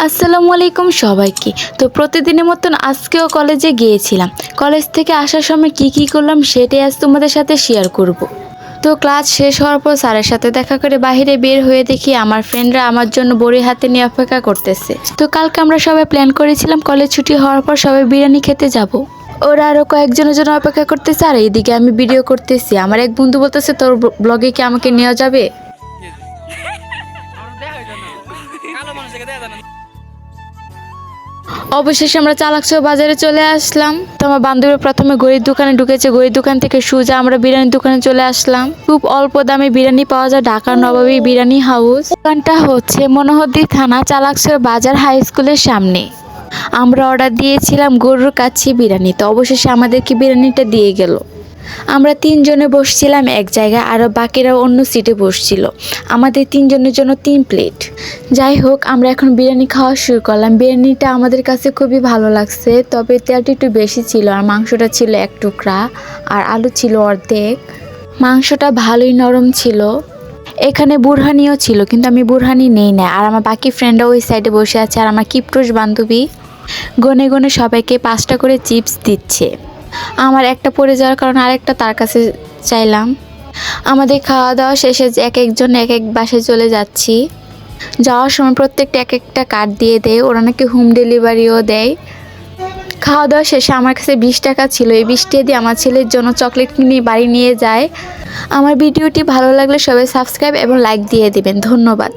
আসসালামু আলাইকুম সবাইকে। তো প্রতিদিনের মতন আজকেও কলেজে গিয়েছিলাম। কলেজ থেকে আসার সময় কি করলাম সেটাই আজ তোমাদের সাথে শেয়ার করব। তো ক্লাস শেষ হওয়ার পর স্যারের সাথে দেখা করে বাইরে বের হয়ে দেখি আমার ফ্রেন্ডরা আমার জন্য বড়ি হাতে নিয়ে অপেক্ষা করতেছে। তো কালকে আমরা সবাই প্ল্যান করেছিলাম কলেজ ছুটি হওয়ার পর সবাই বিরিয়ানি খেতে যাব। ওরা আরও কয়েকজনের জন্য অপেক্ষা করতেছে আর এইদিকে আমি ভিডিও করতেছি। আমার এক বন্ধু বলতেছে তোর ব্লগে কি আমাকে নেওয়া যাবে। অবশেষে আমরা চালাকচৌ বাজারে চলে আসলাম। তো আমার বান্ধবী প্রথমে গরির দোকানে ঢুকেছে, গরির দোকান থেকে সোজা আমরা বিরিয়ানির দোকানে চলে আসলাম। খুব অল্প দামে বিরিয়ানি পাওয়া যায় ঢাকার নবাবী বিরিয়ানি হাউস। দোকানটা হচ্ছে মনোহরদী থানা চালাকচৌ বাজার হাই স্কুলের সামনে। আমরা অর্ডার দিয়েছিলাম গরুর কাচ্চি বিরিয়ানি। তো অবশেষে আমাদেরকে বিরিয়ানিটা দিয়ে গেল। আমরা তিনজনে বসছিলাম এক জায়গায়, আরও বাকিরাও অন্য সিটে বসছিল। আমাদের তিনজনের জন্য 3 প্লেট। যাই হোক, আমরা এখন বিরিয়ানি খাওয়া শুরু করলাম। বিরিয়ানিটা আমাদের কাছে খুবই ভালো লাগছে, তবে তেলটা একটু বেশি ছিল আর মাংসটা ছিল 1 টুকরা আর আলু ছিল অর্ধেক। মাংসটা ভালোই নরম ছিল। এখানে বুরহানিও ছিল, কিন্তু আমি বুরহানি নেই না। আর আমার বাকি ফ্রেন্ডরা ওই সাইডে বসে আছে। আর আমার কিপ্টুস বান্ধবী গনে গনে সবাইকে 5টা করে চিপস দিচ্ছে। আমার একটা পড়ে যাওয়ার কারণে আরেকটা তার কাছে চাইলাম। আমাদের খাওয়া দাওয়া শেষে এক একজন এক এক বাসায় চলে যাচ্ছি। যাওয়ার সময় প্রত্যেকটা এক একটা কার্ড দিয়ে দেয়, ওরা নাকি হোম ডেলিভারিও দেয়। খাওয়া দাওয়া শেষে আমার কাছে 20 টাকা ছিল। এই 20 টাকা দিয়ে আমার ছেলের জন্য চকলেট কিনে বাড়ি নিয়ে যায়। আমার ভিডিওটি ভালো লাগলে সবাই সাবস্ক্রাইব এবং লাইক দিয়ে দিবেন। ধন্যবাদ।